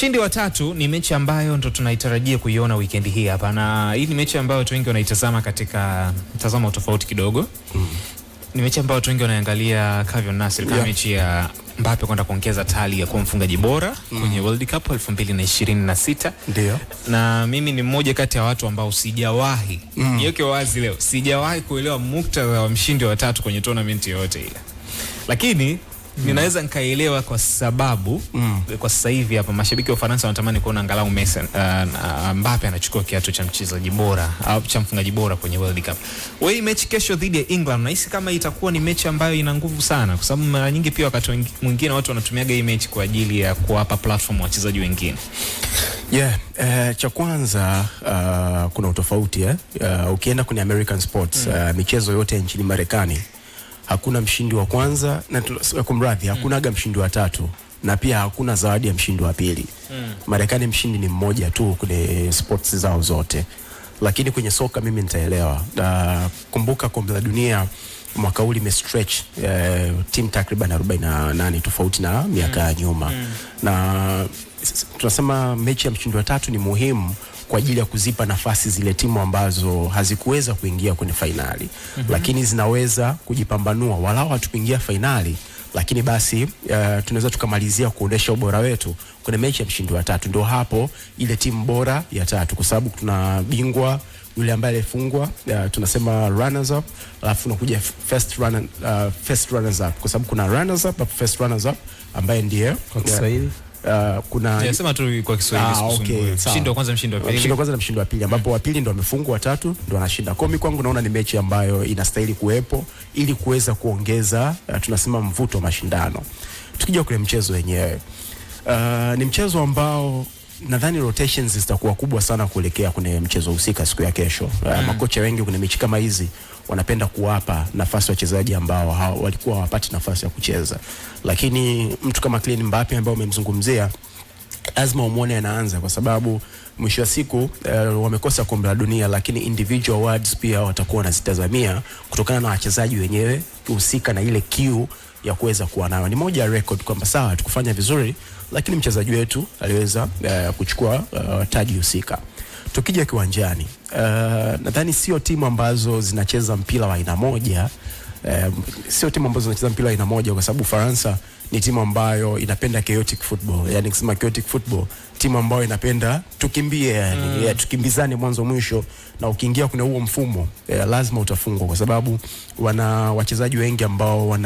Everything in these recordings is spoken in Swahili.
Mshindi wa tatu ni mechi ambayo ndo tunaitarajia kuiona weekend hii hapa, na hii ni mechi ambayo watu wengi wanaitazama katika mtazamo tofauti kidogo. Ni mechi ambayo watu wengi wanaangalia Kevin Nasser kama mechi ya Mbappe kwenda kuongeza tali ya kuwa mfungaji bora kwenye World Cup 2026. Ndio. Na mimi ni mmoja kati ya watu ambao sijawahi niweke wazi leo, sijawahi kuelewa muktadha wa mshindi wa tatu kwenye tournament yoyote ile. Lakini ninaweza nikaelewa kwa sababu kwa sasa hivi hapa mashabiki wa Ufaransa wanatamani kuona angalau Messi Mbappe anachukua kiatu cha mchezaji bora au cha mfungaji bora kwenye World Cup. Wewe mechi kesho dhidi ya England nahisi kama itakuwa ni mechi ambayo ina nguvu sana, kwa sababu mara nyingi pia wakati mwingine watu wanatumiaga hii mechi kwa ajili ya kuwapa platform wachezaji wengine. Cha kwanza kuna utofauti ukienda kwenye American sports michezo yote nchini Marekani hakuna mshindi wa kwanza na kumradhi, hakunaga mshindi wa tatu na pia hakuna zawadi ya mshindi wa pili. Marekani mshindi ni mmoja tu kwenye sports zao zote, lakini kwenye soka mimi nitaelewa. Kumbuka kombe la dunia mwaka huu limestretch team takriban 48 tofauti na miaka ya nyuma. Na tunasema mechi ya mshindi wa tatu ni muhimu kwa ajili ya kuzipa nafasi zile timu ambazo hazikuweza kuingia kwenye finali, lakini zinaweza kujipambanua walau hatukuingia finali, lakini basi tunaweza tukamalizia kuonesha ubora wetu kwenye mechi ya mshindi wa tatu. Ndio hapo ile timu bora ya tatu, kwa sababu tuna bingwa yule ambaye alifungwa, tunasema runners up, alafu tunakuja first runners up, kwa sababu kuna runners up, first runners up ambaye ndiye kwa Kiswahili kuna sema tu kwa Kiswahili mshindi wa kwanza, mshindi wa pili, mshindi wa kwanza na mshindi wa pili, ambapo wa pili ndo amefungwa, wa tatu ndo anashinda. Kwa mimi kwangu naona ni mechi ambayo inastahili kuwepo ili kuweza kuongeza tunasema mvuto wa mashindano. Tukija kwenye mchezo wenyewe, ni mchezo ambao nadhani rotations zitakuwa kubwa sana kuelekea kwenye mchezo husika siku ya kesho. Makocha wengi kwenye mechi kama hizi wanapenda kuwapa nafasi wachezaji ambao walikuwa hawapati nafasi ya kucheza, lakini mtu kama Kylian Mbappe ambaye umemzungumzia lazima umuone anaanza, kwa sababu mwisho wa siku wamekosa kombe la dunia, lakini individual awards pia watakuwa wanazitazamia kutokana na wachezaji wenyewe kuhusika na ile kiu ya kuweza kuwa nayo. Ni moja ya record kwamba sawa tukufanya vizuri, lakini mchezaji wetu aliweza kuchukua taji husika. Tukija kiwanjani, nadhani sio timu ambazo zinacheza mpira wa aina moja, kwa sababu Faransa ni timu ambayo inapenda chaotic football. Yani kusema chaotic football, timu ambayo inapenda tukimbie, yani tukimbizane mwanzo mwisho, na ukiingia kuna huo mfumo lazima utafungwa, kwa sababu wana wachezaji wengi ambao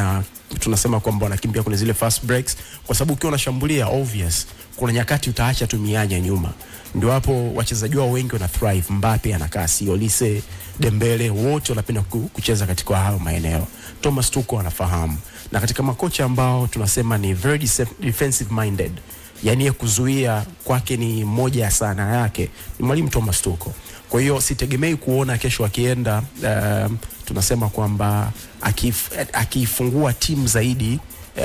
tunasema kwamba wanakimbia kwenye zile fast breaks, kwa sababu ukiwa unashambulia obvious kuna nyakati utaacha tu mianya nyuma. Ndio hapo wachezaji wao wengi wana thrive. Mbappe anakaa, Olise, Dembele, wote wanapenda kucheza katika hayo maeneo. Thomas Tuchel anafahamu, na katika makocha ambao tunasema ni very defensive minded, yani kuzuia kwake ni moja sana yake, ni mwalimu Thomas Tuchel. Kwa hiyo sitegemei kuona kesho akienda tunasema kwamba akifungua timu zaidi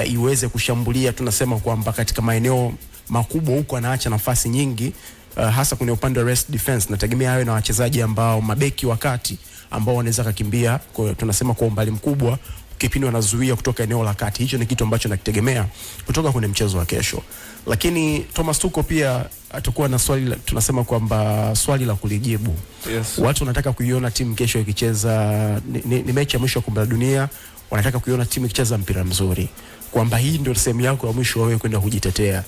iweze kushambulia, tunasema kwamba katika maeneo makubwa huko anaacha nafasi nyingi, hasa kwenye upande wa rest defense. Nategemea hayo na wachezaji ambao mabeki wakati ambao wanaweza kukimbia tunasema kwa umbali mkubwa, kipindi wanazuia kutoka eneo la kati. Hicho ni kitu ambacho nakitegemea kutoka kwenye mchezo wa kesho. Lakini Thomas Tuchel pia atakuwa na tunasema kwamba swali la kulijibu. Watu wanataka kuiona timu kesho ikicheza, ni mechi ya mwisho ya kombe la dunia, wanataka kuiona timu ikicheza mpira mzuri, kwamba hii ndio sehemu yako ya mwisho wewe kwenda kujitetea.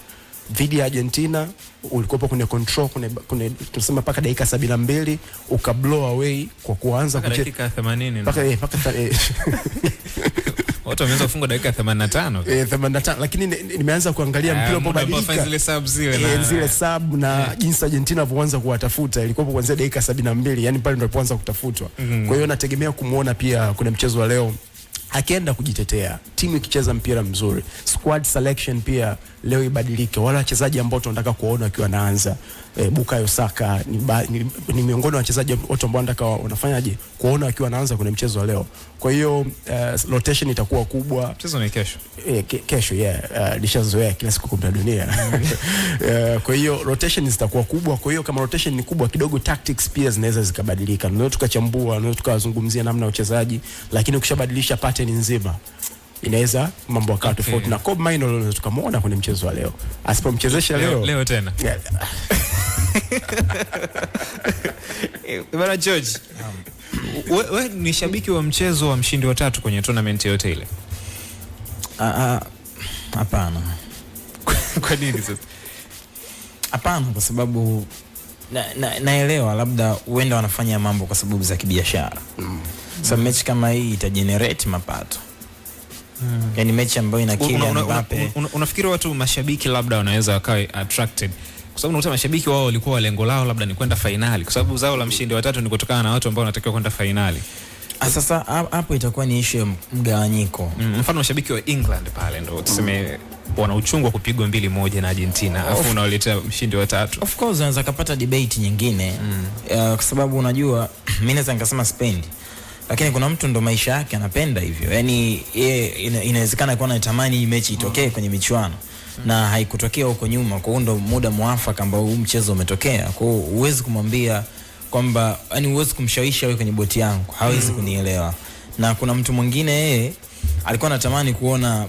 Dhidi ya Argentina ulikuwa kwenye control kwenye tunasema paka dakika 72 ukablow away kwa kuanza kucheza dakika 80 paka watu wameanza kufunga dakika 85 85, lakini nimeanza kuangalia mpira hapo badilika zile sub na jinsi Argentina walianza kuwatafuta, ilikuwa kuanzia dakika 72, yani pale ndio walianza kutafutwa. Kwa hiyo nategemea kumuona pia kwenye mchezo wa leo akienda kujitetea, timu ikicheza mpira mzuri. Squad selection pia leo ibadilike, wala wachezaji ambao tunataka kuona wakiwa naanza. Bukayo Saka ni miongoni wa wachezaji wote ambao nataka wanafanyaje kuona wakiwa naanza kwenye mchezo wa leo. Kwa hiyo rotation itakuwa kubwa. Mchezo ni kesho. Kesho nishazoea kila siku kombe la dunia. Kwa hiyo rotation zitakuwa kubwa. Kwa hiyo kama rotation ni kubwa kidogo, tactics pia zinaweza zikabadilika. Tunaweza tukachambua, tunaweza tukazungumzia namna ya uchezaji, lakini ukishabadilisha pattern nzima inaweza mambo yakawa tofauti. Na Kobe Mainoo unaweza tukamwona kwenye mchezo wa leo, asipomchezesha leo tena bwana George, wewe ni shabiki wa mchezo wa mshindi wa 3 kwenye tournament yote ile? Hapana. Kwa nini sasa? Hapana, kwa sababu naelewa labda uenda wanafanya mambo kwa sababu za kibiashara. So mechi kama hii ita generate mapato. Yani mechi ambayo ina Kylian Mbappe. Unafikiri watu mashabiki labda wanaweza wakawa attracted? Kwa sababu unakuta mashabiki wao walikuwa lengo lao labda ni kwenda finali, kwa sababu zao la mshindi wa 3 ni kutokana na watu ambao wanatakiwa kwenda finali. Sasa hapo itakuwa ni issue ya mgawanyiko. Mfano mashabiki wa England pale ndio tuseme wana uchungu wa kupigwa 2-1 na Argentina, afu unawaletea mshindi wa 3. Of course unaweza kupata debate nyingine kwa sababu unajua mimi naweza nikasema Spain, lakini kuna mtu ndo maisha yake anapenda hivyo. Yaani yeye inawezekana kwa anatamani hii mechi itokee kwenye michuano na haikutokea huko nyuma, kwa hiyo ndo muda muafaka ambao huu mchezo umetokea. Kwa hiyo huwezi kumwambia kwamba yani huwezi kumshawishi wewe kwenye boti yangu, hawezi kunielewa. Na kuna mtu mwingine yeye alikuwa anatamani kuona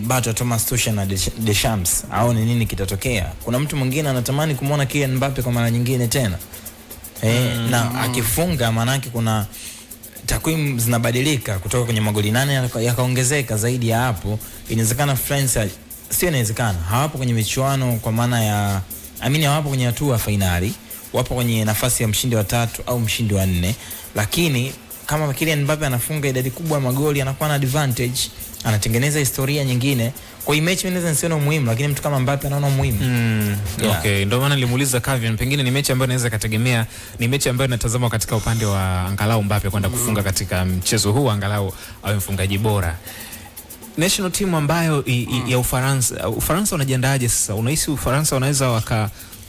bato Thomas Tuchel na Deschamps aone nini kitatokea. Kuna mtu mwingine anatamani kumuona Kylian Mbappe kwa mara nyingine tena. Na akifunga maana yake kuna takwimu zinabadilika kutoka kwenye magoli 8 yakaongezeka zaidi ya hapo. Inawezekana France sio inawezekana hawapo kwenye michuano kwa maana ya hawapo kwenye hatua finali, wapo kwenye nafasi ya mshindi wa 3 au mshindi wa 4, lakini kama Kylian Mbappe anafunga idadi kubwa ya magoli anakuwa na advantage, anatengeneza historia nyingine. Kwa hiyo mechi inaweza nisione muhimu, lakini mtu kama Mbappe anaona muhimu. Okay, ndio maana nilimuuliza Kevin, pengine ni mechi ambayo inaweza kategemea, ni mechi ambayo inatazamwa katika upande wa angalau Mbappe kwenda kufunga katika mchezo huu, angalau awe mfungaji bora. National team ambayo ya Ufaransa wanajiandaaje sasa? Unahisi Ufaransa wanaweza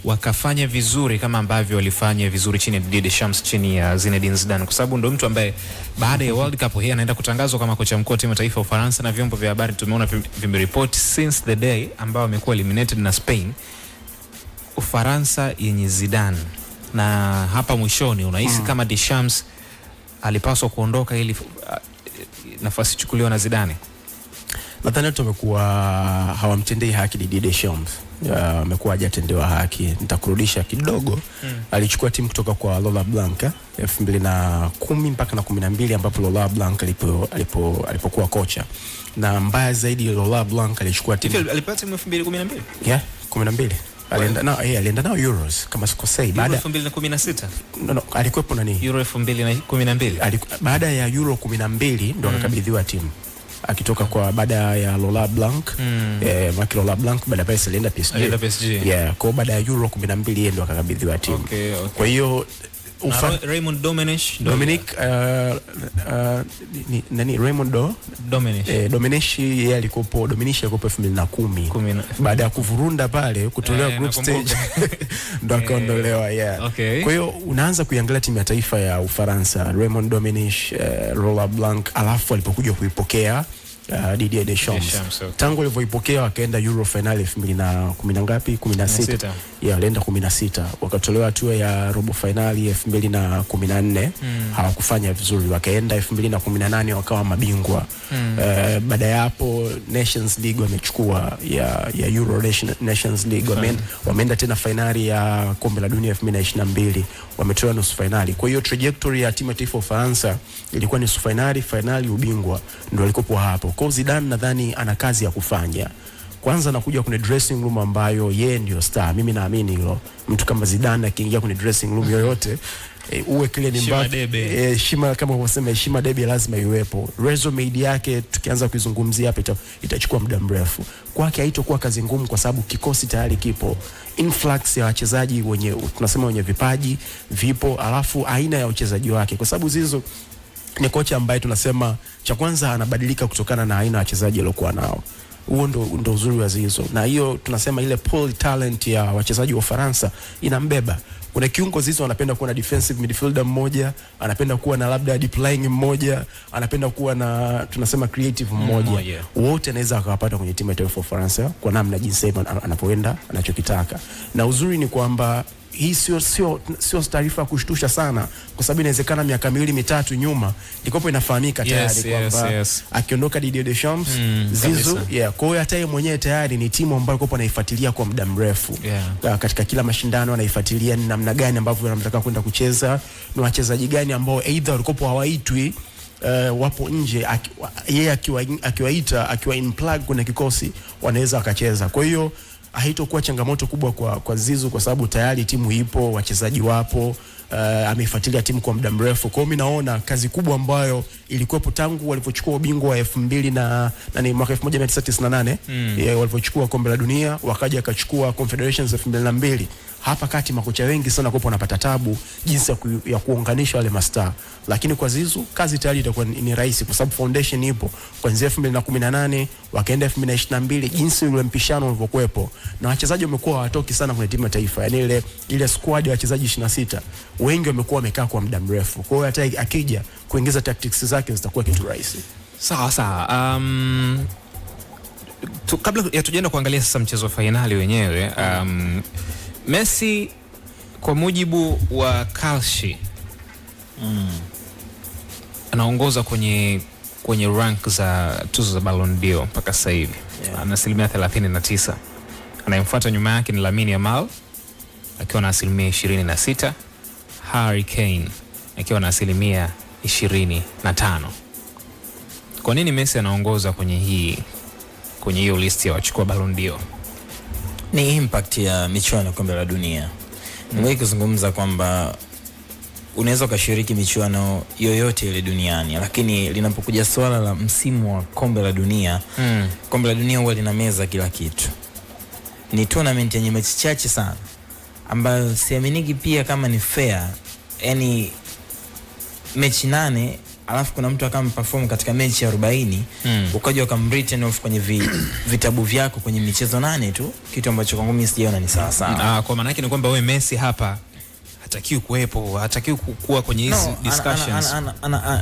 wakafanya vizuri kama ambavyo walifanya vizuri chini ya Didier Deschamps, chini ya Zinedine Zidane? Kwa sababu ndio mtu ambaye baada ya World Cup hii anaenda kutangazwa kama kocha mkuu wa timu ya taifa ya Ufaransa, na vyombo vya habari tumeona vimereport since the day ambao amekuwa eliminated na Spain, Ufaransa yenye Zidane. Na hapa mwishoni unahisi kama Deschamps alipaswa kuondoka ili nafasi chukuliwa na Zidane? Nadhani watu wamekuwa hawamtendei haki Didier Deschamps. Amekuwa hajatendewa haki. Nitakurudisha kidogo. Alichukua timu kutoka kwa Laurent Blanc 2010 mpaka na 12 ambapo Laurent Blanc alipokuwa kocha. Na mbaya zaidi Laurent Blanc alichukua timu. Alipata timu 2012? Yeah, 12. Alienda nao Euros kama sikosei, baada 2016. No, alikuwepo nani? Euro 2012. Baada ya Euro 12 ndo akakabidhiwa timu. Akitoka kwa baada ya Laurent Blanc, Marc Laurent Blanc baada ya pesa alienda PSG. Yeah, kwa baada ya Euro 12 yeye ndo akakabidhiwa timu. Okay. Kwa hiyo Raymond Domenech yeye alikopo 2010 baada ya kuvurunda pale kutolewa group stage ndo akaondolewa. Okay. Kwa hiyo unaanza kuiangalia timu ya taifa ya Ufaransa, Raymond Domenech, Laurent Blanc, alafu alipokuja kuipokea Didier Deschamps. Tangu alivyoipokea wakaenda Euro final 2010 ngapi? 16. Alienda 16. Wakatolewa hatua ya robo finali 2014. Hawakufanya vizuri, wakaenda 2018 wakawa mabingwa. Baada ya hapo Nations League wamechukua ya Euro Nations League, wameenda tena finali ya kombe la dunia 2022, wametoa nusu finali. Kwa hiyo trajectory ya timu ya taifa ya Ufaransa ilikuwa nusu finali, ubingwa, ndio alikopo hapo. Kwa Zidane nadhani ana kazi ya kufanya. Kwanza anakuja kwenye dressing room ambayo yeye ndio star. Mimi naamini hilo. Mtu kama Zidane akiingia kwenye dressing room yoyote, uwe kile ni Mbappe, heshima kama unasema, heshima debe lazima iwepo. Resume yake tukianza kuizungumzia hapa itachukua muda mrefu. Kwake haitakuwa kazi ngumu kwa sababu kikosi tayari kipo. Influx ya wachezaji tunasema wenye vipaji vipo, alafu aina ya uchezaji wake, kwa sababu Zizo ni kocha ambaye tunasema cha kwanza anabadilika kutokana na aina ya wachezaji aliokuwa nao. Huo ndo uzuri wa Zizo. Na hiyo tunasema ile pool talent ya wachezaji wa Ufaransa inambeba. Kuna kiungo Zizo anapenda kuwa na defensive midfielder mmoja, anapenda kuwa na labda deep lying mmoja, anapenda kuwa na tunasema creative mmoja. Wote anaweza akawapata kwenye timu ya taifa ya Ufaransa kwa namna jinsi anapoenda anachokitaka. Na uzuri ni kwamba hii sio taarifa ya kushtusha sana, kwa sababu inawezekana miaka 2-3 nyuma ilikuwa inafahamika tayari kwamba akiondoka Didier Deschamps, Zizou, kwa hiyo hata yeye mwenyewe tayari ni timu ambayo alikuwa anaifuatilia kwa muda mrefu. Katika kila mashindano anaifuatilia ni namna gani ambavyo wanataka kwenda kucheza, ni wachezaji gani ambao either walikuwa hawaitwi wapo nje, yeye akiwa in plug kwenye kikosi wanaweza wakacheza. Kwa hiyo haitokuwa changamoto kubwa kwa Zizou, kwa sababu tayari timu ipo, wachezaji wapo, ameifuatilia timu kwa muda mrefu. Kwa hiyo mimi naona kazi kubwa ambayo ilikuwepo tangu walipochukua ubingwa wa 2000 na mwaka 1998 walipochukua kombe la dunia, wakaja akachukua Confederations 2002. Hapa kati makocha wengi sana kwa wanapata tabu jinsi ya kuunganisha wale mastaa, lakini kwa Zizou kazi tayari itakuwa ni rahisi, kwa sababu foundation ipo kuanzia 2018 wakaenda 2022, jinsi ule mpishano ulivyokuepo na wachezaji wamekuwa hawatoki sana kwenye timu ya taifa, yani ile squad ya wachezaji 26 wengi wamekuwa wamekaa kwa muda mrefu. Kwa hiyo hata akija kuingiza tactics zake zitakuwa kitu rahisi. Sawa. Kabla ya tujaenda kuangalia sasa mchezo wa finali wenyewe, Messi kwa mujibu wa Kalshi anaongoza kwenye rank za tuzo za Ballon d'Or mpaka sasa hivi. Ana asilimia 39. Anayemfuata nyuma yake ni Lamine Yamal akiwa na asilimia 26, Harry Kane akiwa na asilimia 25. Kwa nini Messi anaongoza kwenye hiyo list ya wachukua Ballon d'Or? Ni impact ya michuano ya kombe la dunia. Nimewahi kuzungumza kwamba unaweza ukashiriki michuano yoyote ile duniani, lakini linapokuja swala la msimu wa kombe la dunia, kombe la dunia huwa linameza kila kitu. Ni tournament yenye mechi chache sana ambayo siaminiki pia kama ni fair. Yani mechi 8 alafu kuna mtu akam perform katika mechi ya 40, ukaja ukamwritten off kwenye vitabu vyako kwenye michezo 8 tu, kitu ambacho kwangu mimi sijaona ni sawa sawa. Kwa maana yake ni kwamba wewe Messi hapa hatakiwi kuwepo, hatakiwi kuwa kwenye hizi discussions.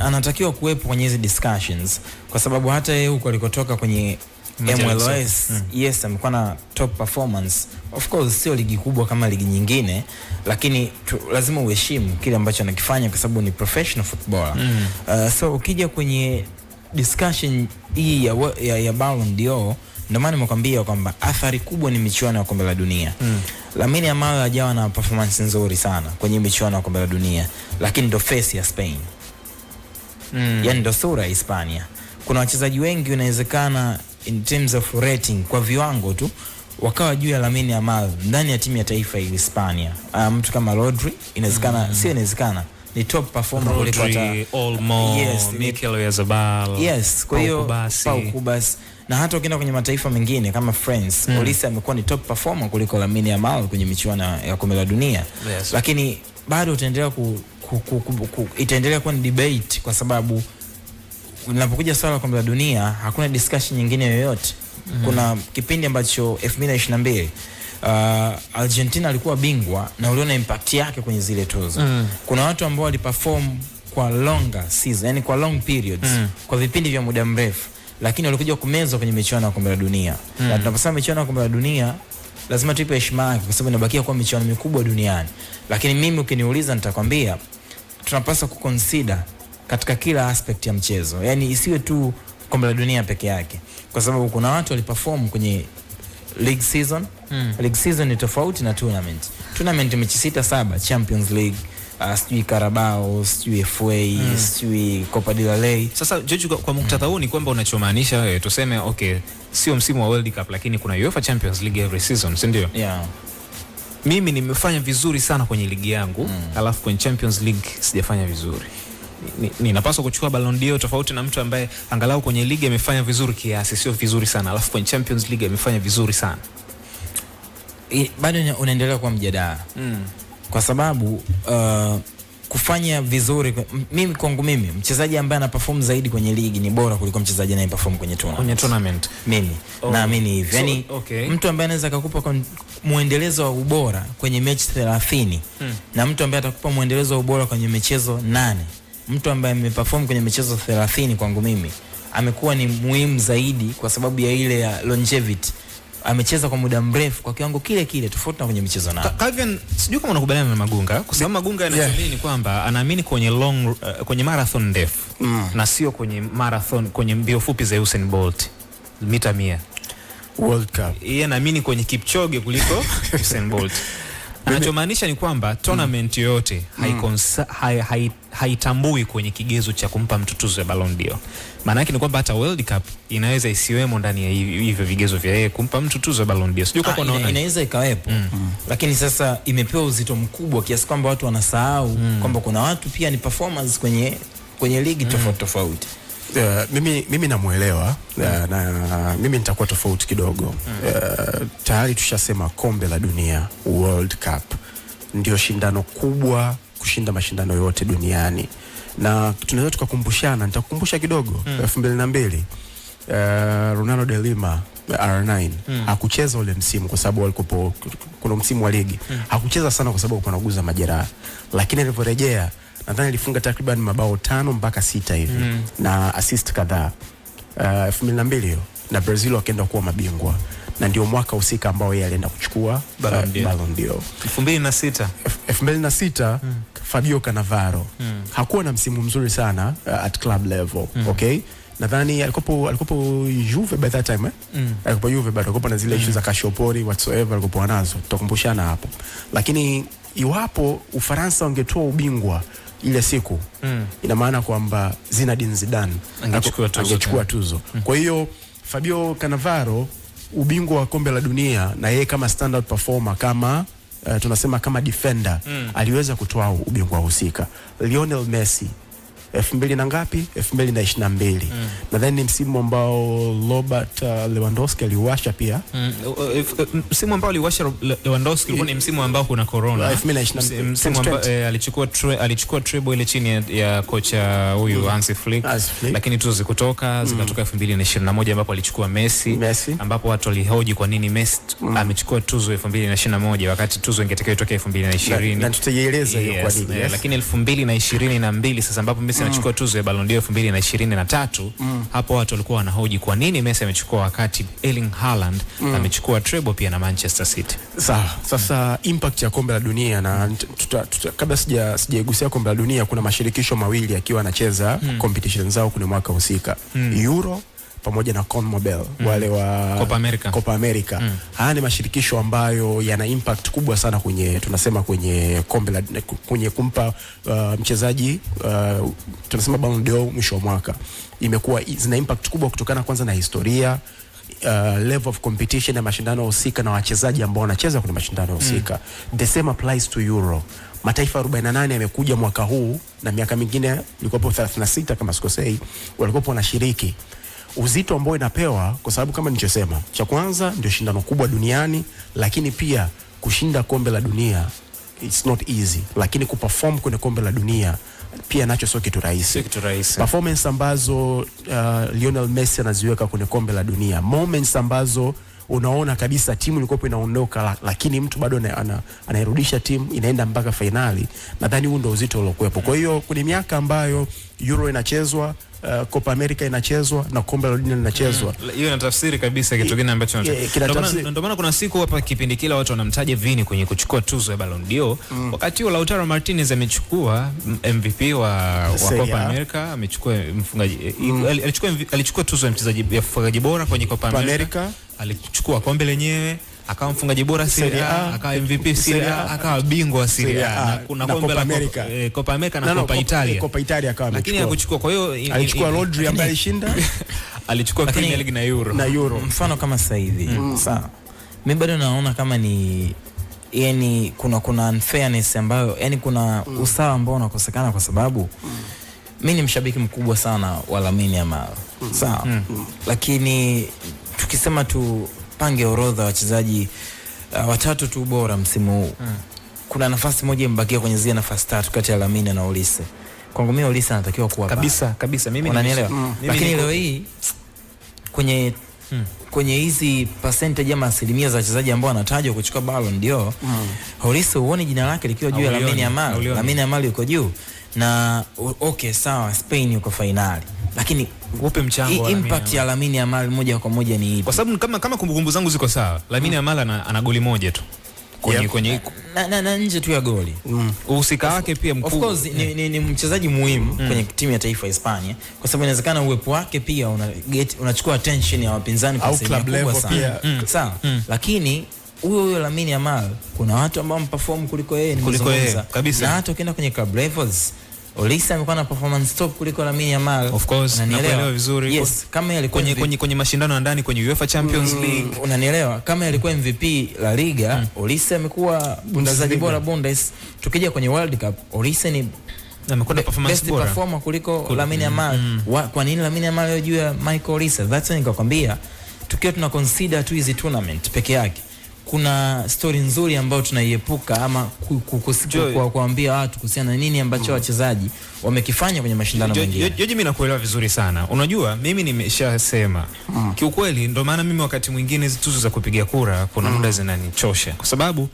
Anatakiwa kuwepo kwenye hizi discussions kwa sababu hata yeye huko alikotoka kwenye MLS, yes, amekuwa na top performance. Of course sio ligi kubwa kama ligi nyingine, lakini lazima uheshimu kile ambacho anakifanya kwa sababu ni professional footballer. So ukija kwenye discussion hii ya Ballon d'Or, ndio maana nimekwambia kwamba athari kubwa ni michuano ya kombe la dunia. Lamine Yamal hajawa na performance nzuri sana kwenye michuano ya kombe la dunia, lakini ndo face ya Spain. Yani ndo sura ya Hispania. Kuna wachezaji wengi inawezekana in terms of rating kwa viwango tu wakawa juu ya Lamine Yamal ndani ya timu ya taifa ya Hispania. Mtu kama Rodri inawezekana, sio inawezekana, ni top performer kuliko hata Olmo, Mikel Oyarzabal. Yes, kwa hiyo Pau Kubas, na hata ukienda kwenye mataifa mengine kama France, Olise amekuwa ni top performer kuliko Lamine Yamal kwenye michuano ya kombe la dunia. Lakini bado utaendelea itaendelea kuwa ni debate kwa sababu unapokuja swala la kombe la dunia hakuna discussion nyingine yoyote. Kuna kipindi ambacho 2022 Argentina alikuwa bingwa na uliona impact yake kwenye zile tuzo. Kuna watu ambao waliperform kwa longer season, yani kwa long periods, kwa vipindi vya muda mrefu, lakini walikuja kumezwa kwenye michuano ya kombe la dunia. Na tunaposema michuano ya kombe la dunia lazima tuipe heshima yake kwa sababu inabakia kuwa michuano mikubwa duniani. Lakini mimi ukiniuliza nitakwambia tunapaswa kuconsider katika kila aspect ya mchezo. Yani isiwe tu kombe la dunia peke yake, kwa sababu kuna watu waliperform kwenye league season. League season ni tofauti na tournament. Tournament mechi 6-7, Champions League, sijui Carabao, sijui FA, sijui Copa del Rey. Sasa George, kwa muktadha huu ni kwamba unachomaanisha wewe, tuseme okay, sio msimu wa World Cup lakini kuna UEFA Champions League every season, si ndio? Mimi nimefanya vizuri sana kwenye ligi yangu, alafu kwenye Champions League sijafanya vizuri. Ninapaswa kuchukua Ballon d'Or tofauti na mtu ambaye angalau kwenye ligi amefanya vizuri kiasi, sio vizuri sana, alafu kwenye Champions League amefanya vizuri sana. Bado unaendelea kuwa mjadala. Kwa sababu kufanya vizuri, mimi kwangu mimi mchezaji ambaye ana perform zaidi kwenye ligi ni bora kuliko mchezaji anaye perform kwenye tournament. Mimi naamini hivyo. Yani mtu ambaye anaweza kukupa muendelezo wa ubora kwenye mechi 30 na mtu ambaye atakupa muendelezo wa ubora kwenye michezo 8, mtu ambaye ameperform kwenye michezo 30 kwangu mimi amekuwa ni muhimu zaidi kwa sababu ya ile ya longevity. amecheza kwa muda mrefu kwa kiwango kile kile tofauti na kwenye michezo nao. Calvin, sijui kama unakubaliana na Magunga kwa sababu Magunga anaamini ni kwamba anaamini kwenye kwenye marathon ndefu na sio kwenye marathon, kwenye mbio fupi za Usain Bolt mita 100 World Cup. Yeye anaamini kwenye Kipchoge kuliko Usain Bolt. Anachomaanisha ni kwamba tournament yote haitambui kwenye kigezo cha kumpa mtu tuzo ya Ballon d'Or. Maana yake ni kwamba hata World Cup inaweza isiwemo ndani ya hivyo vigezo vya yeye kumpa mtu tuzo ya Ballon d'Or. Sijui kwa unaona. Inaweza ikawepo. Lakini sasa imepewa uzito mkubwa kiasi kwamba watu wanasahau kwamba kuna watu pia ni performance kwenye ligi tofauti tofauti. Mimi namuelewa na mimi nitakuwa tofauti kidogo. Tayari tushasema kombe la dunia, World Cup ndio shindano kubwa kushinda mashindano yote duniani, na tunaweza tukakumbushana. Nitakukumbusha kidogo 2002 Ronaldo de Lima R9 hakucheza ule msimu kwa sababu walikuwa kuna msimu wa ligi, hakucheza sana kwa sababu anaguza majeraha, lakini aliporejea nadhani alifunga takriban mabao 5 mpaka 6 hivi na assist kadhaa. 2002 na Brazil wakaenda kuwa mabingwa, na ndio mwaka husika ambao yeye alienda kuchukua Ballon d'Or. 2006 Fabio Cannavaro hakuwa na msimu mzuri sana at club level. Okay, nadhani alikopo Juve by that time alikopo Juve bado alikopo na zile issues za Calciopoli whatsoever alikopo nazo, tutakumbushana hapo. Lakini iwapo Ufaransa wangetoa ubingwa ile siku ina maana kwamba Zinedine Zidane angechukua tuzo. Kwa hiyo Fabio Cannavaro ubingwa wa kombe la dunia na yeye kama standard performer, kama tunasema kama defender, aliweza kutoa ubingwa husika. Lionel Messi 2000 na ngapi? 2022. Nadhani ni msimu ambao Robert Lewandowski aliwasha pia. Msimu ambao aliwasha Lewandowski ulikuwa ni msimu ambao kuna corona. 2022. Msimu ambao alichukua treble ile chini ya kocha huyu Hansi Flick. Lakini tuzo zikatoka 2021 ambapo alichukua Messi. Ambapo watu walihoji kwa nini Messi amechukua tuzo 2021 wakati tuzo ingetakiwa itoke 2020. Na tutajieleza hiyo kwa nini. Lakini 2022 sasa ambapo Messi anachukua tuzo ya Ballon d'Or 2023, hapo watu walikuwa wanahoji kwa nini Messi amechukua wakati Erling Haaland amechukua treble pia na Manchester City. Sawa. Sasa impact ya kombe la dunia, na kabla sijaigusia kombe la dunia, kuna mashirikisho mawili akiwa anacheza competition zao kwenye mwaka husika. Euro pamoja na CONMEBOL wale wa Copa America. Haya ni mashirikisho ambayo yana impact kubwa sana kwenye tunasema kwenye kombe la kwenye kumpa mchezaji tunasema Ballon d'Or mwisho wa mwaka. Imekuwa zina impact kubwa kutokana kwanza na historia, level of competition ya mashindano husika na wachezaji ambao wanacheza kwenye mashindano husika. The same applies to Euro. Mataifa 48 yamekuja mwaka huu na miaka mingine ilikuwa 36 kama sikosei, walikuwa wanashiriki. Uzito ambao inapewa kwa sababu kama nilichosema, cha kwanza ndio shindano kubwa duniani, lakini pia kushinda kombe la dunia it's not easy, lakini kuperform kwenye kombe la dunia pia nacho sio kitu rahisi. Performance ambazo Lionel Messi anaziweka kwenye kombe la dunia, moments ambazo unaona kabisa timu ilikuwa inaondoka lakini mtu bado anairudisha timu inaenda mpaka finali. Nadhani huo ndio uzito uliokuwepo. Kwa hiyo kwenye miaka ambayo Euro inachezwa, Copa America inachezwa na kombe la dunia linachezwa, hiyo inatafsiri kabisa kitu gani ambacho ndio maana kuna siku hapa kipindi kila watu wanamtaja Vini kwenye kuchukua tuzo ya Ballon d'Or. Wakati huo Lautaro Martinez amechukua MVP wa Copa America, amechukua mfungaji alichukua tuzo ya mchezaji mfungaji bora kwenye Copa America, alichukua kombe lenyewe, akawa mfungaji bora Serie A, akawa MVP Serie A, akawa bingwa Serie A, na kuna kombe la Copa America na Copa Italia. Copa Italia akawa lakini hakuchukua. Kwa hiyo alichukua Rodri ambaye alishinda, alichukua Premier League na Euro. Mfano kama sasa hivi sawa, mimi bado naona kama ni yani kuna unfairness ambayo yani kuna usawa ambao unakosekana kwa sababu mimi ni mshabiki mkubwa sana wa Lamine Yamal. Sawa. Lakini tukisema pange orodha wachezaji watatu tu bora msimu huu, kuna nafasi moja imebakia kwenye zile nafasi tatu kati ya Lamine na Olise. Kwangu mimi Olise anatakiwa kuwa kabisa. Mimi unanielewa. Lakini leo hii kwenye kwenye hizi percentage ama asilimia za wachezaji ambao wanatajwa kuchukua Ballon d'Or, Olise uone jina lake likiwa juu ya Lamine Yamal. Lamine Yamal yuko juu na okay sawa, Spain yuko finali, lakini upe mchango wa impact ya Lamine Yamal moja kwa moja ni ipi? Kwa sababu kama kumbukumbu zangu ziko sawa, Lamine Yamal ana goli moja tu kwenye na nje tu ya goli. Uhusika wake pia mkubwa. Of course ni mchezaji muhimu kwenye timu ya taifa ya Hispania, kwa sababu inawezekana uwepo wake pia unachukua attention ya wapinzani kwa sababu kubwa sana. Sawa. Lakini huyo Lamine Yamal kuna watu ambao mperform kuliko yeye, kabisa. Na hata ukienda kwenye club levels, Olise amekuwa na performance top kuliko Lamine Yamal. Of course, naelewa vizuri. Yes, kama yeye alikuwa kwenye mashindano ya ndani kwenye UEFA Champions League. Unanielewa? Kama alikuwa MVP La Liga, Olise amekuwa mchezaji bora Bundes. Tukija kwenye World Cup, Olise ni amekuwa na performance bora. Best performer kuliko Lamine Yamal. Kwa nini Lamine Yamal yeye juu ya Michael Olise? That's why nikakwambia tukiwa tuna consider tu hizi tournament peke yake, kuna story nzuri ambayo tunaiepuka ama kuambia watu kuhusiana na nini ambacho wachezaji wamekifanya kwenye mashindano mengine. Joji, mimi nakuelewa vizuri sana. Unajua mimi nimeshasema kiukweli, ndio maana mimi wakati mwingine hizo tuzo za kupiga kura kuna muda zinanichosha, kwa sababu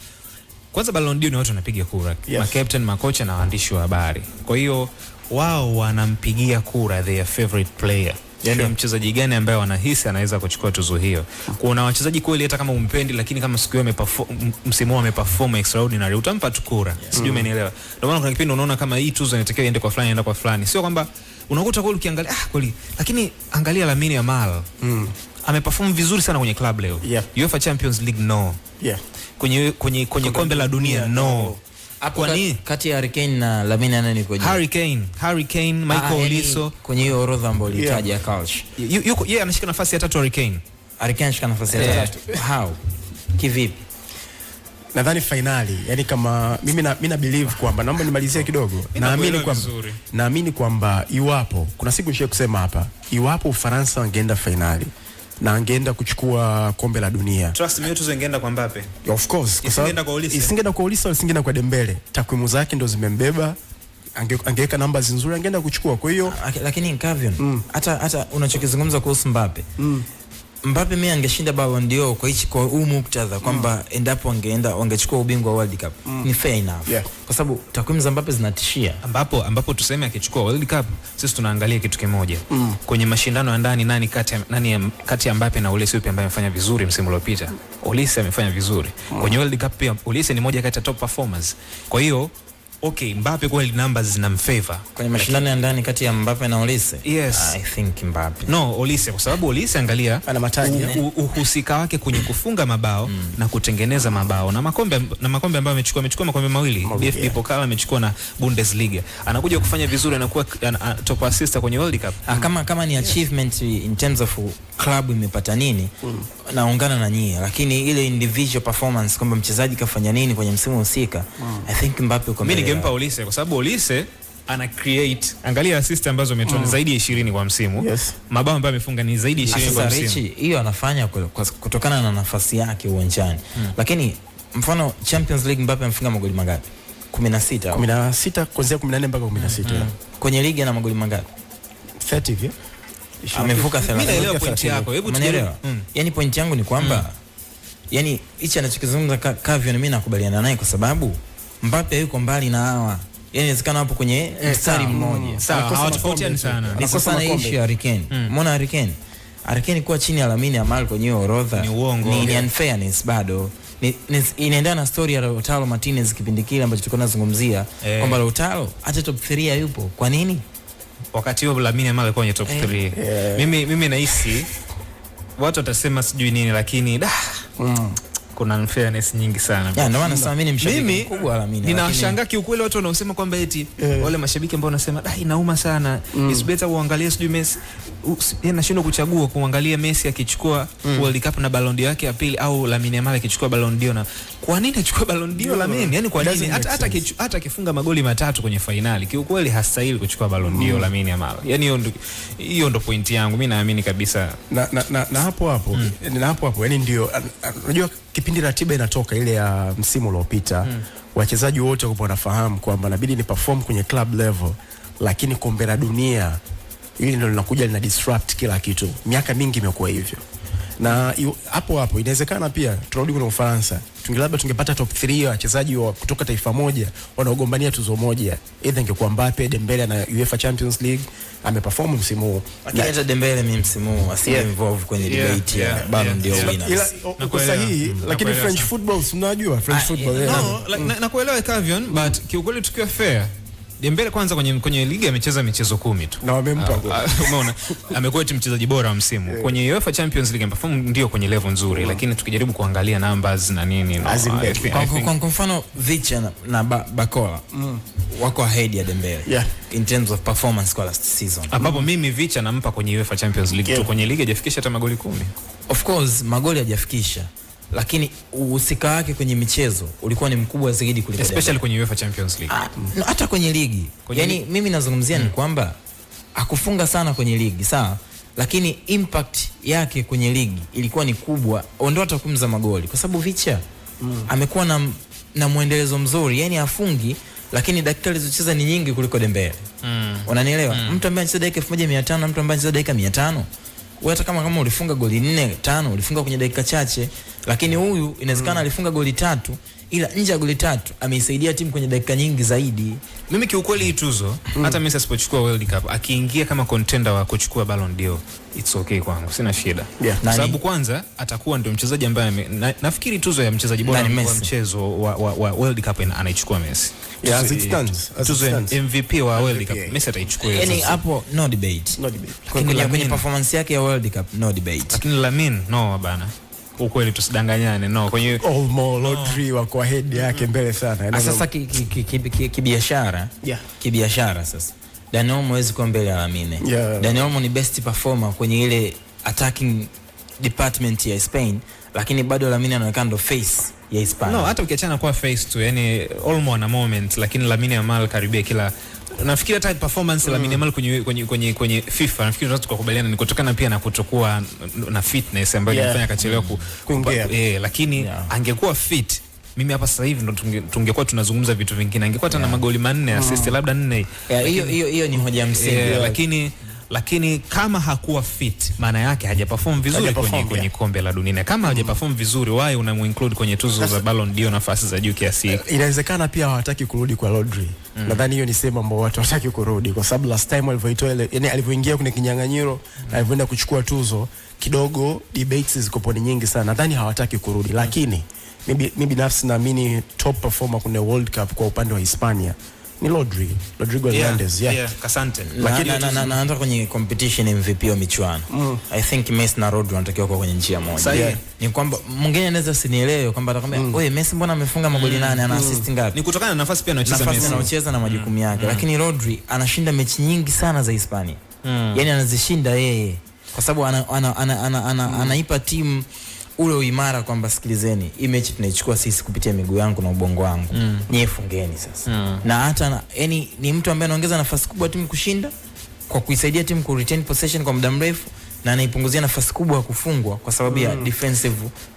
kwanza Ballon d'Or ni watu wanapiga kura, ma captain, makocha na waandishi wa habari. Kwa hiyo wao wanampigia kura their favorite player. Yaani mchezaji gani ambaye wanahisi anaweza kuchukua tuzo hiyo. Kuna wachezaji kweli hata kama umpendi, lakini kama siku hiyo msimu ameperform extraordinary, utampa tu kura. Sijui umenielewa. Ndio maana kuna kipindi unaona kama hii tuzo inatakiwa iende kwa fulani, iende kwa fulani. Sio kwamba unakuta kweli ukiangalia kweli, lakini angalia Lamine Yamal. Ameperform vizuri sana kwenye club leo. UEFA Champions League no. Kwenye kombe la dunia no. Hapo kati ya Harry Kane na Lamine Yamal ni koje? Harry Kane, Michael Olise kwenye hiyo orodha ambayo ulitaja Kalsh. Yuko yeye anashika nafasi ya 3 Harry Kane. Harry Kane anashika nafasi ya 3. How? Kivipi? Nadhani finali, yani kama mimi na believe kwamba, naomba nimalizie kidogo. Naamini kwamba iwapo kuna siku nishe kusema hapa, iwapo Ufaransa wangeenda finali na angeenda kuchukua kombe la dunia, trust me, tuzo ingeenda kwa Mbappe. Of course, isingeenda kwa Olise. Isingeenda kwa Olise, isingeenda kwa Dembele. Takwimu zake ndo zimembeba. Angeweka namba nzuri, angeenda kuchukua. Kwa hiyo lakini Kavion, hata unachokizungumza kuhusu Mbappe. Mbappe mimi angeshinda Ballon d'Or kwa huu muktadha kwamba endapo wangechukua ubingwa wa World Cup. Ni fair enough. Kwa sababu takwimu za Mbappe zinatishia. Ambapo tuseme akichukua World Cup, sisi tunaangalia kitu kimoja. Kwenye mashindano ya ndani, nani kati ya Mbappe na Olise yupi ambaye amefanya vizuri msimu uliopita? Olise amefanya vizuri. Kwenye World Cup pia Olise ni moja kati ya top performers. Kwa hiyo okay, Mbappe kweli numbers zinamfavor. Kwenye mashindano ya ndani kati ya Mbappe na Olise? Yes. I think Mbappe. No, Olise, kwa sababu Olise angalia ana mataji, uhusika wake kwenye kufunga mabao na kutengeneza mabao na makombe ambayo amechukua makombe mawili. DFB Pokal amechukua na Bundesliga. Anakuja kufanya vizuri, anakuwa top assist kwenye World Cup. Kama ni achievement in terms of club imepata nini, naungana na nyie, lakini ile individual performance kwamba mchezaji kafanya nini kwenye msimu husika, I think Mbappe uko mbele. Ningempa Olise kwa sababu Olise ana create, angalia assist ambazo ametoa zaidi ya 20 kwa msimu. Mabao ambayo amefunga ni zaidi ya 20 kwa msimu. Hiyo anafanya kutokana na nafasi yake uwanjani. Lakini mfano Champions League Mbappe amefunga magoli mangapi? 16 kuanzia 14 mpaka 16. Kwenye ligi ana magoli mangapi? 30 hivi. Amevuka 30. Mimi naelewa point yako. Hebu tuelewe. Yaani point yangu ni kwamba yani hichi anachokizungumza Kavion mimi nakubaliana naye, kwa sababu Mbappe yuko mbali na hawa. Yaani inawezekana hapo kwenye mstari mmoja. Sawa, hawatofautiani sana. Ni kosa na issue ya Harry Kane. Umeona Harry Kane kuwa chini ya Lamine Yamal kwenye orodha ni unfairness bado. Inaendana na story ya Lautaro Martinez kipindi kile ambacho tulikuwa tunazungumzia kwamba Lautaro hata top 3 yupo. Kwa nini? Wakati huo Lamine Yamal alikuwa kwenye top 3. Mimi nahisi watu watasema sijui nini, lakini kuna unfairness nyingi sana. Ndio maana sasa mimi ni mshabiki mkubwa wa Lamine. Ninashangaa kiukweli watu wanaosema kwamba eti wale mashabiki ambao wanasema inauma sana. It's better uangalie sijui Messi. Yeye anashindwa kuchagua kuangalia Messi akichukua World Cup na Ballon d'Or yake ya pili au Lamine Yamal akichukua Ballon d'Or. Na kwa nini achukue Ballon d'Or Lamine? Yaani kwa nini hata akifunga magoli matatu kwenye finali kiukweli hastahili kuchukua Ballon d'Or Lamine Yamal. Yaani hiyo ndo point yangu. Mimi naamini kabisa na hapo yaani ndio unajua kipindi ratiba inatoka ile ya msimu uliopita, wachezaji wote wanafahamu kwamba inabidi ni perform kwenye club level, lakini kombe la dunia ili ndio linakuja lina disrupt kila kitu. Miaka mingi imekuwa hivyo. Na hapo inawezekana pia turudi kwa Ufaransa. Labda tungepata top 3 wachezaji kutoka taifa moja wanaogombania tuzo moja. Either ingekuwa Mbappe, Dembele na UEFA Champions League ameperform msimu huu. Lakini hata Dembele mimi msimu huu asi involve kwenye debate ya Ballon d'Or winners. Uko sahihi, lakini French football unajua French football. Na kuelewa Kavion, but kiukweli tukiwa fair, Dembele kwanza kwenye ligi amecheza michezo 10 tu. Na wamempa umeona amekuwa mchezaji bora wa msimu. Kwenye UEFA Champions League ameperform ndio kwenye level nzuri, lakini tukijaribu kuangalia numbers na nini kwa mfano Vicha na Bakola wako ahead ya Dembele in terms of performance kwa last season. Ambapo mimi Vicha nampa kwenye UEFA Champions League tu, kwenye ligi hajafikisha hata magoli 10. Of course magoli hajafikisha, lakini uhusika wake kwenye michezo ulikuwa ni mkubwa zaidi kuliko especially kwenye UEFA Champions League. Hata kwenye ligi. Yani mimi nazungumzia ni kwamba akufunga sana kwenye ligi, sawa, lakini impact yake kwenye ligi ilikuwa ni kubwa. Ondoa takwimu za magoli kwa sababu Vicha amekuwa na muendelezo mzuri, yani afungi lakini dakika alizocheza ni nyingi kuliko Dembele. Unanielewa? Mtu ambaye anacheza dakika 1500 na mtu ambaye anacheza dakika 500, hata kama ulifunga goli 4 5 ulifunga kwenye dakika chache, lakini huyu inawezekana alifunga goli 3 ila nje ya goli 3 ameisaidia timu kwenye dakika nyingi zaidi. Mimi kiukweli hii tuzo hata Messi asipochukua World Cup akiingia kama contender wa kuchukua Ballon d'Or, it's okay kwangu, sina shida. Kwa sababu kwanza atakuwa ndio mchezaji ambaye nafikiri tuzo ya mchezaji bora wa mchezo wa World Cup anaichukua Messi. As it stands, tuzo ya MVP wa World Cup Messi ataichukua. Yani hapo no debate. Kwenye performance yake ya World Cup no debate. Lakini Lamine no bana. Ukweli tusidanganyane, no. Kwenye Rodri wako ahead yake mbele sana. Sasa kibiashara, kibiashara sasa Dani Olmo hawezi kuwa mbele ya Lamine. Dani Olmo ni best performer kwenye ile attacking department ya Spain, lakini bado Lamine anaonekana ndo face ya Hispania. No, hata ukiachana kwa face tu, yani Olmo ana moment, lakini Lamine Yamal karibia kila, nafikiri hata performance Lamine Yamal kwenye FIFA nafikiri tunaweza tukakubaliana ni kutokana pia na kutokuwa na fitness ambayo inafanya akachelewa kuingia. Lakini angekuwa fit, mimi hapa sasa hivi ndo tungekuwa tunazungumza vitu vingine. Angekuwa hata na magoli 4 assist labda 4. Hiyo ni hoja msingi. Lakini kama hakuwa fit, maana yake hajaperform vizuri kwenye kombe la dunia. Kama hajaperform vizuri, why unamuinclude kwenye tuzo za Ballon d'Or nafasi za juu kiasi? Inawezekana pia hawataki kurudi kwa Rodri. Nadhani hiyo ni sema ambao watu hawataki kurudi kwa sababu last time alivyoitoa ile, yani alivyoingia kwenye kinyang'anyiro na alivyoenda kuchukua tuzo, kidogo debates ziko nyingi sana. Nadhani hawataki kurudi, lakini mimi binafsi naamini top performer kwenye World Cup kwa upande wa Hispania ni Rodrigo Hernandez. Asante. Lakini hata kwenye competition MVP wa michuano I think Messi na Rodri wanatakiwa kwa kwenye njia moja. Ni kwamba mwingine anaweza sinielewe kwamba atakwambia wewe Messi mbona amefunga magoli 8 ana assist ngapi? Ni kutokana na nafasi pia anacheza na majukumu yake. Lakini Rodri anashinda mechi nyingi sana za Hispania. Yani anazishinda yeye kwa sababu anaipa timu ule uimara kwamba sikilizeni, hii mechi tunaichukua sisi kupitia miguu yangu na ubongo wangu. Nyie fungeni sasa. Na hata yani ni mtu ambaye anaongeza nafasi kubwa timu kushinda kwa kuisaidia timu ku retain possession kwa muda mrefu, na anaipunguzia nafasi kubwa ya kufungwa kwa sababu ya defensive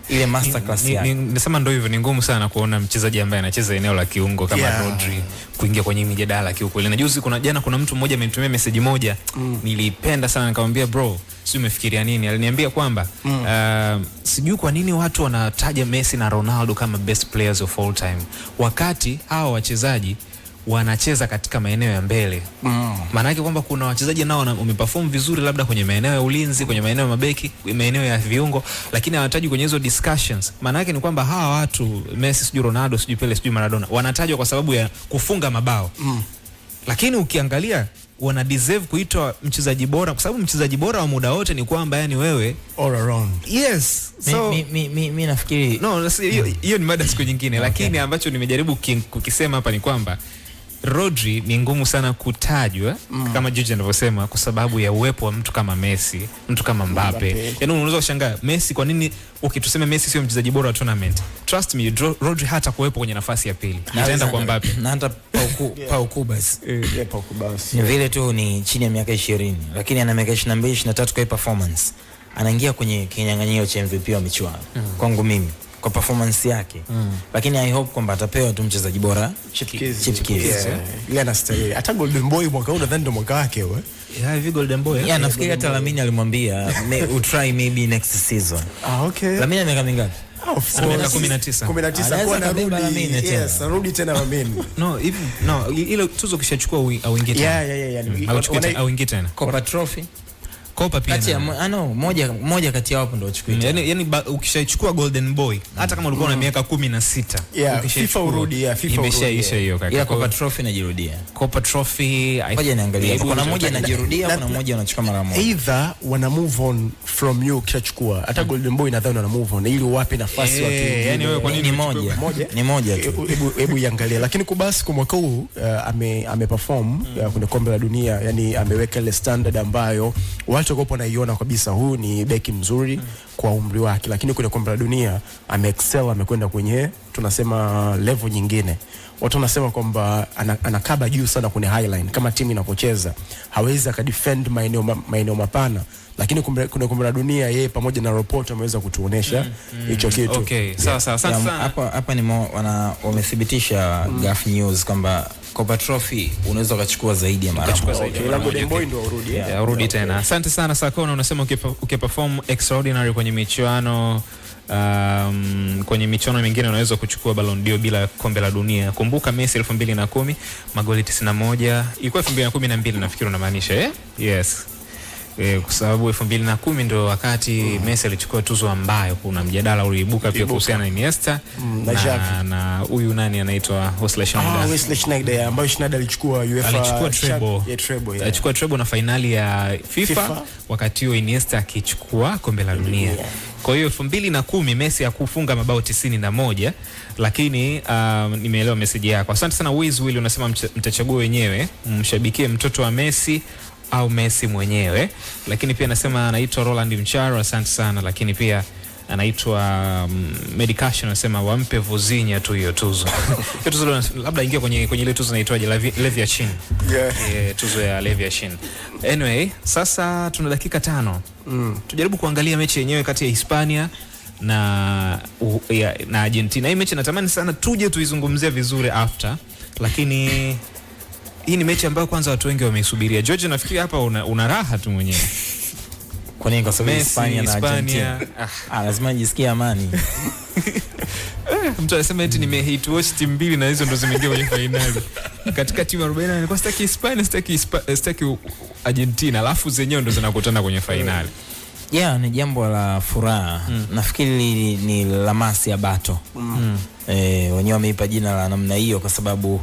ile masterclass yake. Nasema ndio hivyo, ni ngumu sana kuona mchezaji ambaye anacheza eneo la kiungo kama Rodri kuingia kwenye mijadala kiukweli. Na juzi kuna mtu mmoja amenitumia message moja nilipenda sana, nikamwambia bro, si umefikiria nini? Aliniambia kwamba sijui kwa nini watu wanataja Messi na Ronaldo kama best players of all time wakati hawa wachezaji wanacheza katika maeneo ya mbele. Maana yake kwamba kuna wachezaji nao wameperform vizuri labda kwenye maeneo ya ulinzi, kwenye maeneo ya mabeki, maeneo ya viungo, lakini hawataji kwenye hizo discussions. Maana yake ni kwamba hawa watu Messi, sijui Ronaldo, sijui Pele, sijui Maradona wanatajwa kwa sababu ya kufunga mabao. Lakini ukiangalia wana deserve kuitwa mchezaji bora kwa sababu mchezaji bora wa muda wote ni kwamba yani wewe all around. Yes. So mimi nafikiri hiyo ni mada siku nyingine. Lakini ambacho nimejaribu kukisema hapa ni kwamba Rodri ni ngumu sana kutajwa kama George anavyosema kwa sababu ya uwepo wa mtu kama Messi, mtu kama Mbappe. Yaani unaweza kushangaa Messi, kwa nini ukituseme Messi sio mchezaji bora wa tournament? Trust me, Rodri hata kuwepo kwenye nafasi ya pili. Nitaenda kwa Mbappe. Na hata Pau Kubas. Ni vile tu ni chini ya miaka 20, lakini ana miaka 22, 23 kwa performance. Anaingia kwenye kinyang'anyiro cha MVP wa michuano. Kwangu mimi kwa performance yake. Lakini I hope kwamba atapewa tu mchezaji bora chipkizi. Ile anastahili. Hata Golden Boy mwaka huu nadhani ndo mwaka wake wewe. Yeah, hivi Golden Boy. Yeah, nafikiri hata Lamine alimwambia we'll try maybe next season. Okay. Lamine ameka mingapi? Miaka 19. 19 kwa narudi. Yes, narudi tena Lamine. No, hivi no, ile tuzo kishachukua auingie tena. Yeah. Auingie tena. Copa Trophy. Copa pia. Kati ya moja kati yao hapo ndio wachukue. Yani ukishachukua Golden Boy hata kama ulikuwa na miaka 16 FIFA urudi, FIFA imeshaisha hiyo kaka. Ila Copa Trophy inajirudia. Copa Trophy ngoja niangalie. Kuna moja inajirudia, kuna moja unachukua mara moja. Either wana move on from you kishachukua. Hata Golden Boy nadhani wana move on ili uwape nafasi watu. Yani wewe kwa nini ni moja tu. Hebu iangalie. Lakini Kubasi kwa mwaka huu ameperform kwenye kombe la dunia, yani ameweka ile standard ambayo watu wako wanaiona kabisa huyu ni beki mzuri kwa umri wake, lakini kwenye kombe la dunia ameexcel, amekwenda kwenye tunasema level nyingine. Watu wanasema kwamba anakaba juu sana kwenye highline kama timu inapocheza. Hawezi akadefend maeneo mapana, lakini kwenye kombe la dunia yeye pamoja na report ameweza kutuonesha hicho kitu. Okay, sawa. Hapa ni wamethibitisha Gaf News kwamba Copa Trophy unaweza ukachukua zaidi ya mara moja. Okay, la Golden Boy ndio urudi. Urudi tena. Asante sana Sakona, unasema ukiperform extraordinary kwenye michuano kwenye michuano mingine unaweza kuchukua Ballon d'Or bila kombe la dunia. Kumbuka Messi 2010 magoli 91, ilikuwa 2012 nafikiri unamaanisha yes. Kwa sababu 2010 ndio wakati Messi alichukua tuzo ambayo kuna mjadala uliibuka pia kuhusiana na Iniesta na huyu nani anaitwa Wesley Sneijder ambaye Sneijder alichukua UEFA, alichukua treble. Alichukua treble na finali ya FIFA. Wakati huo Iniesta akichukua kombe la dunia. Kwa hiyo 2010 Messi hakufunga mabao 91, lakini nimeelewa message yako. Asante sana Wiz Will, unasema mtachagua wenyewe mshabikie mtoto wa Messi au Messi mwenyewe. Lakini pia anasema anaitwa Roland Mcharo, asante sana. Lakini pia anaitwa Medication, anasema wampe Vozinha tu hiyo tuzo. Hiyo tuzo labda ingia kwenye ile tuzo inaitwaje, Levi Yashin. Tuzo ya Levi Yashin. Anyway, sasa tuna dakika 5. Tujaribu kuangalia mechi yenyewe kati ya Hispania na Argentina. Hii mechi natamani sana tuje tuizungumzie vizuri after, lakini hii ni mechi ambayo kwanza watu wengi wameisubiria. George, nafikiri hapa una raha tu mwenyewe. Kwa nini? Kwa sababu Hispania na Argentina. Lazima nijisikie amani. Mtu anasema eti nimehit watch timu mbili na hizo ndo zimeingia kwenye finali. Katika timu 40 nilikuwa sitaki Hispania, sitaki Argentina, alafu zenyewe ndo zinakutana kwenye finali. Ni jambo la furaha. Nafikiri ni La Masia Bato. Wenyewe wameipa jina la namna hiyo kwa sababu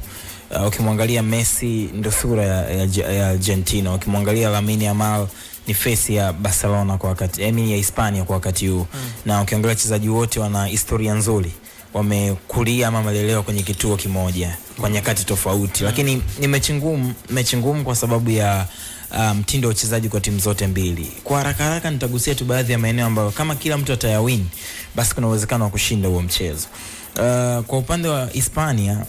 ukimwangalia Messi ndio sura ya Argentina, ukimwangalia Lamine Yamal ni face ya Barcelona kwa wakati, ya Hispania kwa wakati huu. Na ukiangalia wachezaji wote wana historia nzuri, wamekulia ama wamelelewa kwenye kituo kimoja kwa nyakati tofauti. Lakini ni mechi ngumu kwa sababu ya mtindo wa uchezaji kwa timu zote mbili. Kwa haraka nitagusia tu baadhi ya maeneo ambayo kama kila mtu atayawin basi kuna uwezekano wa kushinda huo mchezo. Kwa upande wa Hispania,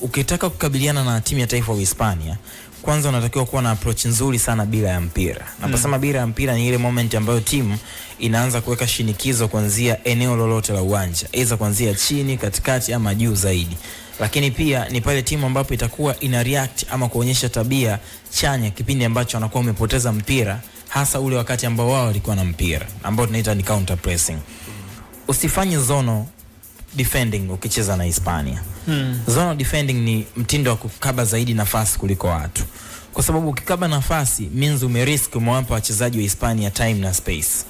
ukitaka kukabiliana na timu ya taifa wa Hispania, kwanza unatakiwa kuwa na approach nzuri sana bila ya mpira. Naposema bila ya mpira ni ile moment ambayo timu inaanza kuweka shinikizo kuanzia eneo lolote la uwanja, aidha kuanzia chini, katikati ama juu zaidi. Lakini pia ni pale timu ambapo itakuwa ina react ama kuonyesha tabia chanya kipindi ambacho anakuwa umepoteza mpira, hasa ule wakati ambao wao walikuwa na mpira, ambao tunaita ni counter pressing. Usifanye zone defending ukicheza na Hispania. Zone defending ni mtindo wa kukaba zaidi nafasi kuliko watu. Kwa sababu ukikaba nafasi means umerisk umewapa wachezaji wa Hispania time na space.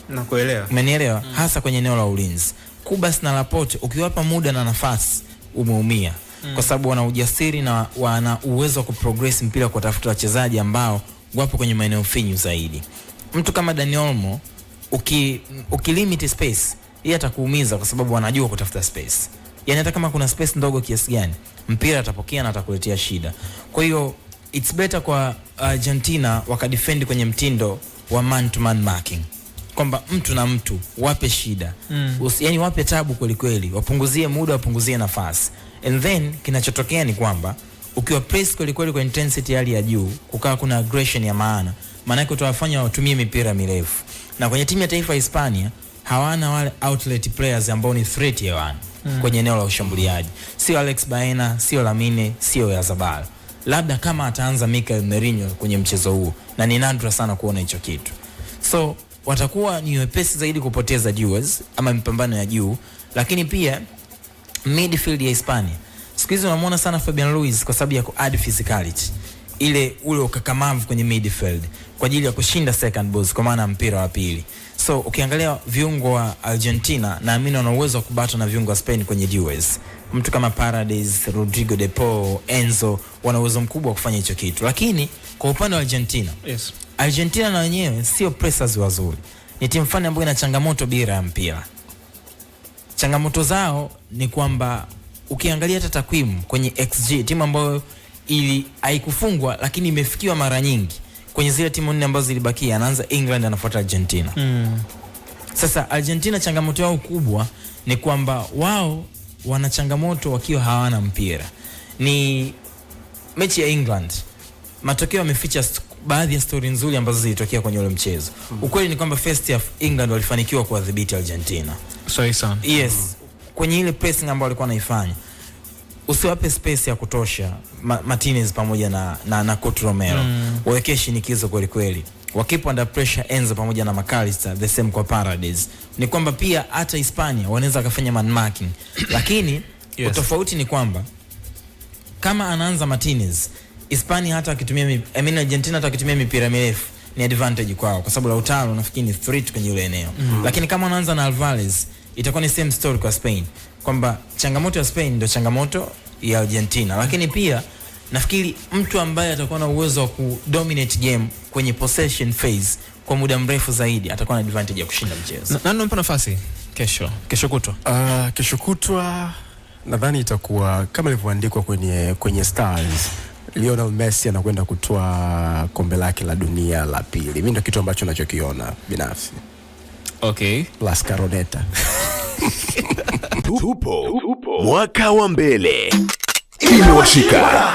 Nakuelewa. Umenielewa? Hasa kwenye eneo la ulinzi. Kubas na Laporte ukiwapa muda na nafasi umeumia. Kwa sababu wana ujasiri na wana uwezo wa kuprogress mpira kwa tafuta wachezaji ambao wapo kwenye maeneo finyu zaidi. Mtu kama Dani Olmo ukilimit space, yeye atakuumiza kwa sababu anajua kutafuta space. Yani hata kama kuna space ndogo kiasi gani, mpira atapokea na atakuletea shida. Kwa hiyo it's better kwa Argentina wakadefend kwenye mtindo wa man to man marking. Kwamba mtu na mtu wape shida. Yani wape tabu kweli kweli, wapunguzie muda, wapunguzie nafasi. And then kinachotokea ni kwamba ukiwa press kweli kweli kwa intensity hali ya juu, kukawa kuna aggression ya maana yake utawafanya watumie mipira mirefu. Na kwenye timu ya taifa Hispania hawana wale outlet players ambao ni threat hewani kwenye eneo la ushambuliaji. Sio Alex Baena, sio Lamine, sio Yazabal. Labda kama ataanza Mikel Merino kwenye mchezo huu, na ni nadra sana kuona hicho kitu. So watakuwa ni wepesi zaidi kupoteza duels ama mipambano ya juu, lakini pia midfield ya Hispania. Siku hizi unamwona sana Fabian Ruiz kwa sababu ya ku-add physicality. Ule ukakamavu kwenye midfield kwa ajili ya kushinda second balls kwa maana mpira wa pili. So ukiangalia viungo wa Argentina, naamini wana uwezo wa kubata na viungo wa Spain kwenye duels. Mtu kama Paredes, Rodrigo de Paul, Enzo wana uwezo mkubwa wa kufanya hicho kitu. Lakini kwa upande wa Argentina, Argentina na wenyewe sio pressers wazuri. Ni timu fulani ambayo ina changamoto bila ya mpira. Changamoto zao ni kwamba ukiangalia hata takwimu kwenye XG, timu ambayo haikufungwa lakini imefikiwa mara nyingi kwenye zile timu 4 ambazo zilibakia, anaanza England, anafuata Argentina. Sasa Argentina changamoto yao kubwa ni kwamba wao wana changamoto wakiwa hawana mpira. Ni mechi ya England, matokeo yameficha baadhi ya story nzuri ambazo zilitokea kwenye ule mchezo. Ukweli ni kwamba first half England walifanikiwa kuwadhibiti Argentina. Sorry sana. Yes. Kwenye ile pressing ambayo walikuwa naifanya, usiwape space ya kutosha Martinez pamoja na Couto Romero. Waweke shinikizo kweli kweli. Wakipo under pressure Enzo pamoja na McAllister, the same kwa Paredes. Ni kwamba pia hata Hispania wanaweza kufanya man marking. Lakini tofauti ni kwamba kama anaanza Martinez, Hispania hata akitumia Argentina hata akitumia mipira mirefu ni advantage kwao kwa sababu Lautaro nafikiri ni threat kwenye ile eneo. Lakini kama anaanza na Alvarez, itakuwa ni same story kwa Spain, kwamba changamoto ya Spain ndio changamoto ya Argentina. Lakini pia nafikiri mtu ambaye atakuwa na uwezo wa kudominate game kwenye possession phase kwa muda mrefu zaidi atakuwa na advantage ya kushinda mchezo. Nani unampa nafasi kesho kutwa? Kesho kutwa nadhani itakuwa kama ilivyoandikwa kwenye Stars, Lionel Messi anakwenda kutoa kombe lake la dunia la pili. Mimi ndio kitu ambacho nachokiona binafsi. Okay. Las Caroneta. Tupo mwaka wa mbele. Imewashika.